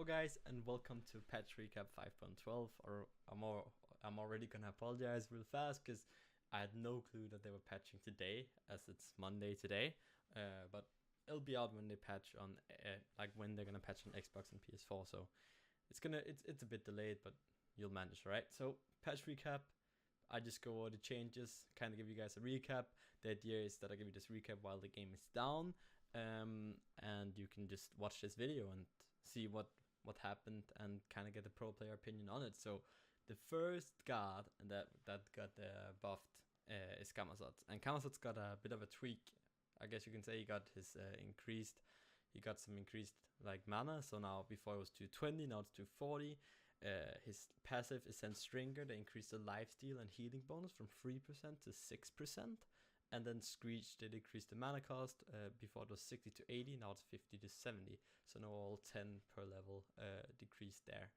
guys, and welcome to patch recap 5.12. Or I'm already gonna apologize real fast because I had no clue that they were patching today, as it's Monday today. But it'll be out when they patch on like when they're gonna patch on Xbox and PS4. So it's a bit delayed, but you'll manage, right? So patch recap. I just go over the changes, kind of give you guys a recap. The idea is that I give you this recap while the game is down, and you can just watch this video and see what happened and kind of get the pro player opinion on it. So the first guard that got buffed is Camelot, and Camelot's got a bit of a tweak. I guess you can say he got his he got some increased like mana. So now before it was 220, now it's 240. His passive is then Stringer. They increased the lifesteal and healing bonus from 3% to 6%. And then Screech, they decreased the mana cost. Before it was 60 to 80, now it's 50 to 70. So now all 10 per level decreased there.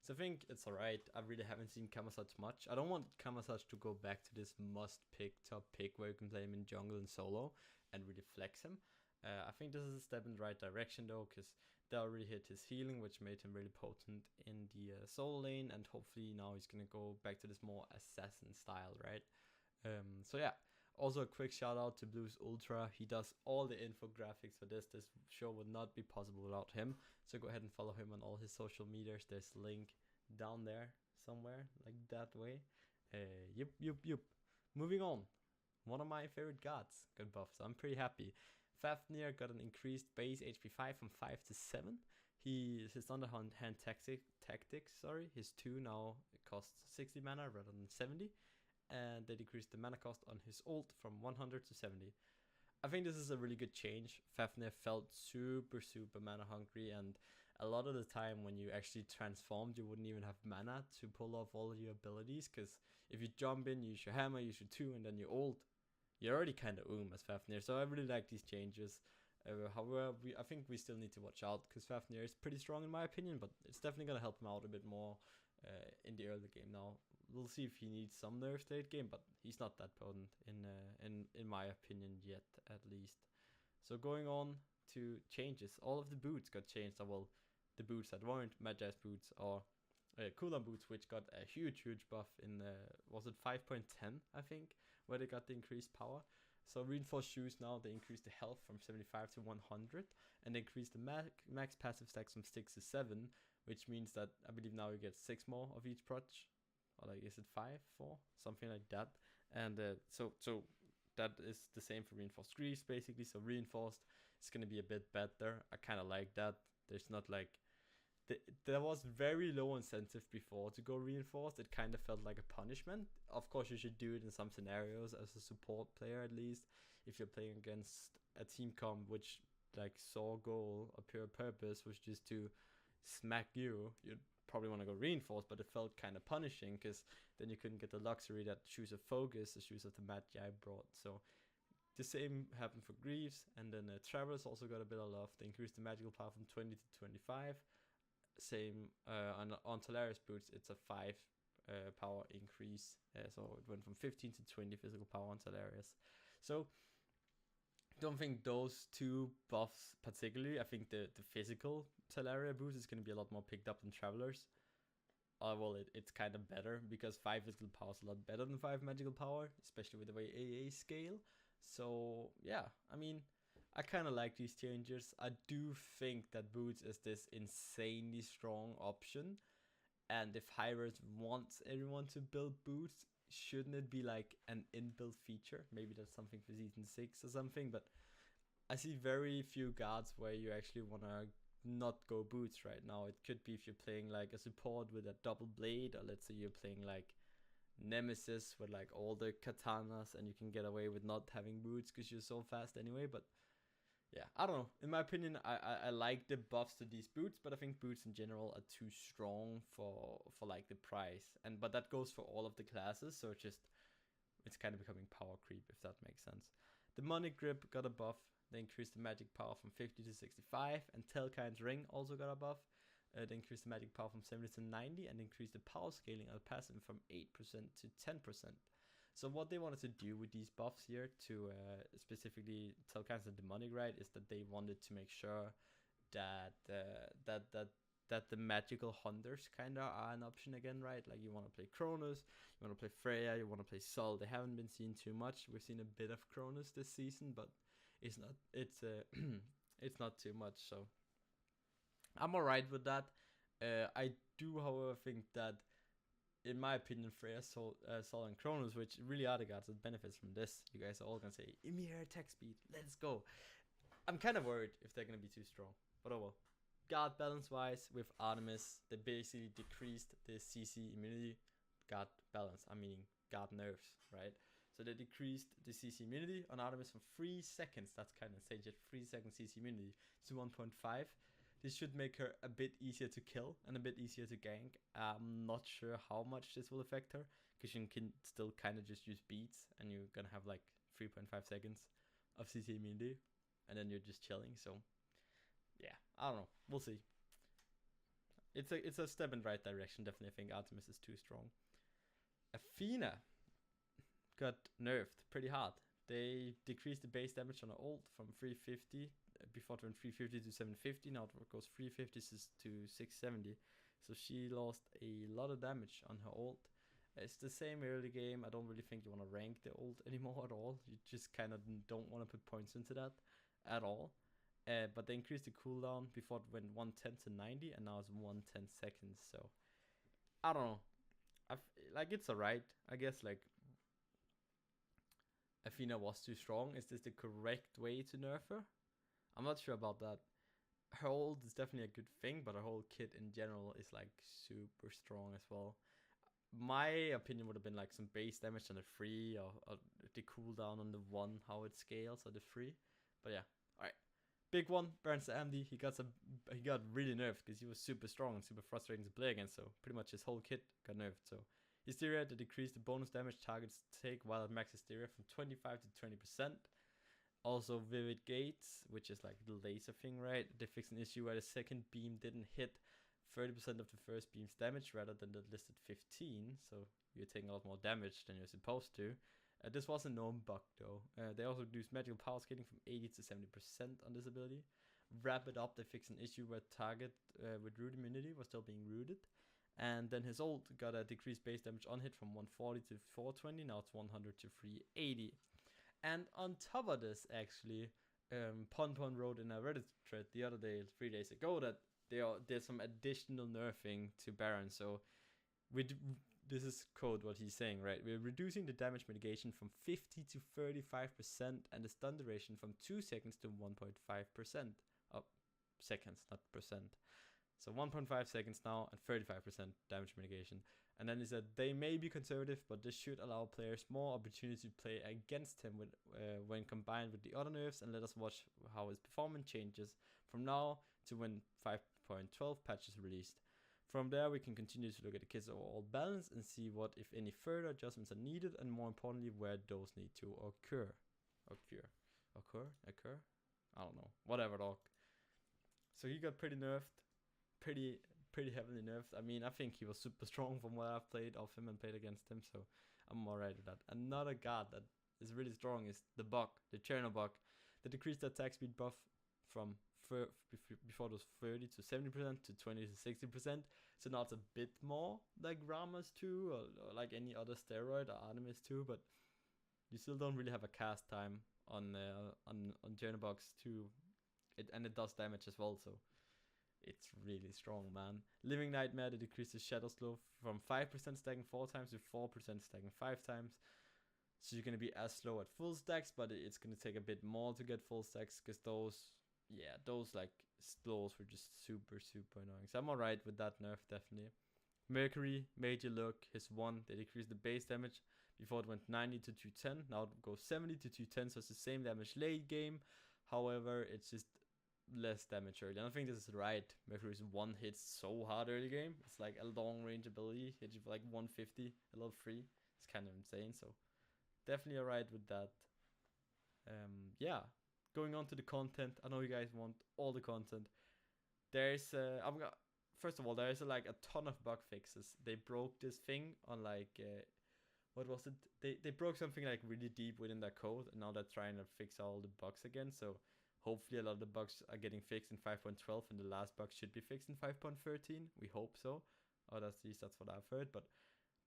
So I think it's alright. I really haven't seen Camelot much. I don't want Camelot to go back to this must-pick, top pick where you can play him in jungle and solo and really flex him. I think this is a step in the right direction though, because they already hit his healing, which made him really potent in the solo lane, and hopefully now he's gonna go back to this more assassin style, right? So yeah, also a quick shout out to Blues Ultra. He does all the infographics for this. This show would not be possible without him. So go ahead and follow him on all his social medias. There's a link down there somewhere, like that way. Yup. Moving on. One of my favorite gods got buffed, so I'm pretty happy. Fafnir got an increased base HP 5 from 5 to 7. His underhand tactics, his 2 now it costs 60 mana rather than 70. And they decreased the mana cost on his ult from 100 to 70. I think this is a really good change. Fafnir felt super mana hungry, and a lot of the time when you actually transformed, you wouldn't even have mana to pull off all of your abilities, because if you jump in, you use your hammer, use your 2, and then you ult, you're already kind of as Fafnir. So I really like these changes. However, I think we still need to watch out, because Fafnir is pretty strong in my opinion, but it's definitely going to help him out a bit more in the early game. Now we'll see if he needs some nerfs late game, but he's not that potent in my opinion yet, at least. So going on to changes, all of the boots got changed. Well, the boots that weren't Magi's boots or cooldown boots, which got a huge buff in was it 5.10 I think, where they got the increased power. So reinforced shoes, now they increased the health from 75 to 100, and they increased the max passive stacks from 6 to 7, which means that I believe now you get 6 more of each protch, or like is it 5, 4, something like that. And so that is the same for reinforced greaves basically. So reinforced is going to be a bit better. I kind of like that. There's not like there was very low incentive before to go reinforced. It kind of felt like a punishment. Of course, you should do it in some scenarios as a support player, at least if you're playing against a team comp which like sole goal or pure purpose was just to smack you. You'd probably want to go reinforced, but it felt kind of punishing because then you couldn't get the luxury that Shoes of Focus, the Shoes of the Magi brought. So the same happened for Greaves, and then Travelers also got a bit of love. They increased the magical power from 20 to 25. Same on Talaris boots, it's a 5 power increase, so it went from 15 to 20 physical power on Talaris. So don't think those two buffs particularly. I think the physical Talaria boost is going to be a lot more picked up than Travelers. Well, it's kind of better because 5 physical power is a lot better than 5 magical power, especially with the way AA scale. So yeah, I mean, I kind of like these changes. I do think that boots is this insanely strong option, and if Hyros wants everyone to build boots, shouldn't it be like an inbuilt feature? Maybe that's something for season 6 or something, but I see very few guards where you actually want to not go boots right now. It could be if you're playing like a support with a double blade, or let's say you're playing like Nemesis with like all the katanas and you can get away with not having boots because you're so fast anyway. But yeah, I don't know. In my opinion, I like the buffs to these boots, but I think boots in general are too strong for like the price. But that goes for all of the classes, so it's kind of becoming power creep, if that makes sense. Demonic Grip got a buff. They increased the magic power from 50 to 65, and Telkine's Ring also got a buff. They increased the magic power from 70 to 90, and increased the power scaling of the passive from 8% to 10%. So what they wanted to do with these buffs here to specifically Telkine's and Demonic, right, is that they wanted to make sure that that the magical hunters kind of are an option again, right? Like you want to play Kronos, you want to play Freya, you want to play Sol. They haven't been seen too much. We've seen a bit of Kronos this season, but it's not it's not too much. So I'm alright with that. I do, however, think that, in my opinion, Freya, Sol, and Kronos, which really are the gods that benefits from this, you guys are all gonna say, Ymir attack speed, let's go. I'm kind of worried if they're gonna be too strong, but oh well. Guard balance wise, with Artemis, they basically decreased the CC immunity. Guard balance, I'm meaning guard nerfs, right? So they decreased the CC immunity on Artemis from 3 seconds, that's kind of insane, just 3 seconds CC immunity, to 1.5. This should make her a bit easier to kill and a bit easier to gank. I'm not sure how much this will affect her, because you can still kind of just use beats, and you're gonna have like 3.5 seconds of CC immunity, and then you're just chilling. So yeah, I don't know. We'll see. It's a step in the right direction. Definitely, I think Artemis is too strong. Athena got nerfed pretty hard. They decreased the base damage on her ult from 350. Before it went 350 to 750. Now it goes 350 to 670. So she lost a lot of damage on her ult. It's the same early game. I don't really think you want to rank the ult anymore at all. You just kind of don't want to put points into that at all. But they increased the cooldown. Before it went 110 to 90, and now it's 110 seconds. So I don't know. Like, it's alright. I guess like Athena was too strong. Is this the correct way to nerf her? I'm not sure about that. Her ult is definitely a good thing, but her whole kit in general is like super strong as well. My opinion would have been like some base damage on the 3, or the cooldown on the 1, how it scales, or the 3. But yeah, alright. Big one, Burns Andy. He got really nerfed because he was super strong and super frustrating to play against. So pretty much his whole kit got nerfed. So Hysteria, to decrease the bonus damage targets take while at max Hysteria from 25 to 20%. Also, Vivid Gates, which is like the laser thing, right? They fixed an issue where the second beam didn't hit 30% of the first beam's damage rather than the listed 15. So you're taking a lot more damage than you're supposed to. This was a known bug though. They also reduced magical power scaling from 80 to 70% on this ability. Wrap it up, they fixed an issue where target with root immunity was still being rooted. And then his ult got a decreased base damage on hit from 140 to 420. Now it's 100 to 380. And on top of this, actually, Pon wrote in a Reddit thread the other day, 3 days ago, that there's some additional nerfing to Baron. So this is code what he's saying, right? We're reducing the damage mitigation from 50 to 35% and the stun duration from 2 seconds to 1.5%. Oh, seconds, not percent. So 1.5 seconds now and 35% damage mitigation. And then he said they may be conservative, but this should allow players more opportunity to play against him when combined with the other nerfs, and let us watch how his performance changes from now to when 5.12 patch is released. From there, we can continue to look at the kit's overall balance and see what, if any, further adjustments are needed, and more importantly, where those need to occur. Occur? I don't know. Whatever, dog. So he got pretty nerfed. Pretty heavily nerfed. I mean, I think he was super strong from what I've played of him and played against him, so I'm alright with that. Another god that is really strong is the Bach, the Cherno Bach. They decreased the attack speed buff from before it was 30 to 70% to 20 to 60%. So now it's a bit more like Rama's 2 or like any other steroid or Artemis 2, but you still don't really have a cast time on Cherno Bach's 2, and it does damage as well, so it's really strong, man. Living Nightmare, they decreased the Shadow Slow from 5% stacking 4 times to 4% stacking 5 times. So you're going to be as slow at full stacks, but it's going to take a bit more to get full stacks, because those like slows were just super annoying. So I'm alright with that nerf, definitely. Mercury, Major Look, his 1, they decreased the base damage. Before it went 90 to 210, now it goes 70 to 210, so it's the same damage late game. However, it's just less damage early. And I think this is right. Mercury's 1 hits so hard early game. It's like a long range ability. Hits you for like 150, a level 3. It's kind of insane. So definitely alright with that. Yeah. Going on to the content. I know you guys want all the content. There's first of all, there's like a ton of bug fixes. They broke this thing on like what was it? They broke something like really deep within their code, and now they're trying to fix all the bugs again. So Hopefully a lot of the bugs are getting fixed in 5.12 and the last bug should be fixed in 5.13. We hope so. Or at least that's what I've heard. But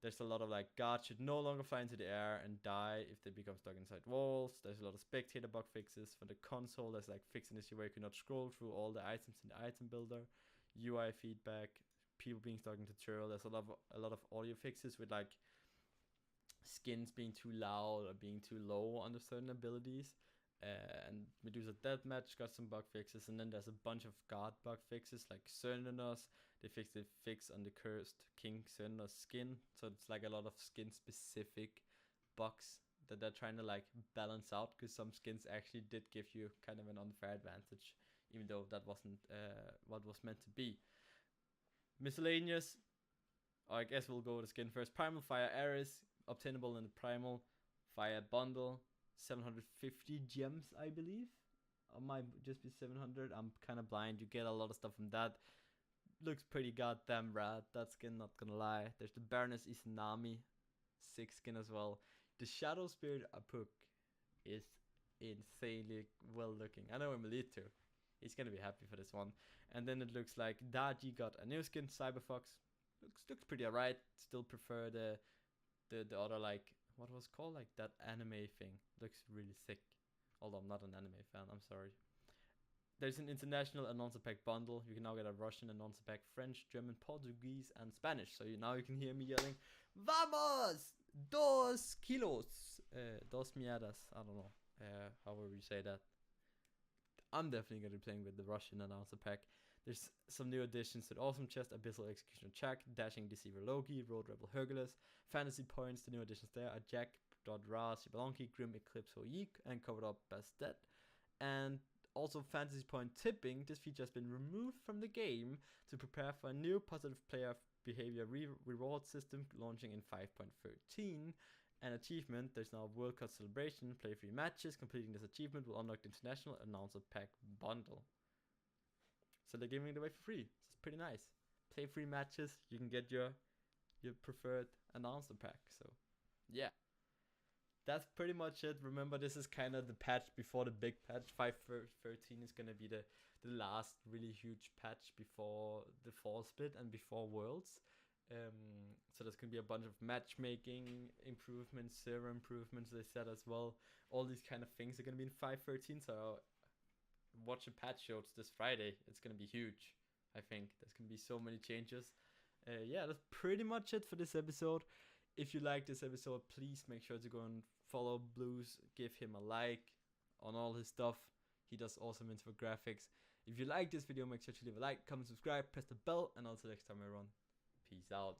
there's a lot of like guards should no longer fly into the air and die if they become stuck inside walls. There's a lot of spectator bug fixes for the console. There's like fixing issue where you cannot scroll through all the items in the item builder. UI feedback, people being stuck in tutorial. There's a lot of audio fixes with like skins being too loud or being too low under certain abilities. And Medusa Deathmatch got some bug fixes, and then there's a bunch of guard bug fixes like Cernanos. They fixed the fix on the cursed King Cernanos skin, so it's like a lot of skin specific bugs that they're trying to like balance out, because some skins actually did give you kind of an unfair advantage, even though that wasn't what was meant to be. Miscellaneous, I guess we'll go with the skin first. Primal Fire Ares, obtainable in the Primal Fire bundle. 750 gems, I believe. It might just be 700. I'm kind of blind. You get a lot of stuff from that. Looks pretty goddamn rad, that skin, not gonna lie. There's the Baroness Izanami 6 skin as well. The Shadow Spirit Apuk is insanely well looking. I know EmilZy too. He's gonna be happy for this one. And then it looks like Daji got a new skin, Cyberfox. Looks pretty alright. Still prefer the other, like, what was called, like that anime thing. Looks really sick. Although I'm not an anime fan, I'm sorry. There's an international announcer pack bundle. You can now get a Russian announcer pack, French, German, Portuguese, and Spanish. So now you can hear me yelling, "Vamos! 2 kilos! 2 mierdas." I don't know, however you say that. I'm definitely going to be playing with the Russian announcer pack. There's some new additions to the Awesome Chest, Abyssal Executioner Jack, Dashing Deceiver Loki, Road Rebel Hercules, Fantasy Points. The new additions there are Jack, Ra, Shibalonki, Grim Eclipse Hoyik, and Covered Up Bastet. And also Fantasy Point Tipping. This feature has been removed from the game to prepare for a new positive player behavior reward system launching in 5.13. An achievement, there's now a World Cup celebration, play 3 matches. Completing this achievement will unlock the International Announcer Pack bundle. So they're giving it away for free. So it's pretty nice. Play 3 matches, you can get your preferred announcer pack. So yeah, that's pretty much it. Remember, this is kind of the patch before the big patch. 5.13 is gonna be the last really huge patch before the fall split and before Worlds. So there's gonna be a bunch of matchmaking improvements, server improvements, they said as well. All these kind of things are gonna be in 5.13. So watch the patch notes this Friday. It's gonna be huge. I think there's gonna be so many changes. Yeah, that's pretty much it for this episode. If you like this episode, please make sure to go and follow Blues. Give him a like on all his stuff. He does awesome infographics. If you like this video, make sure to leave a like, comment, subscribe, press the bell, and until next time, everyone, peace out.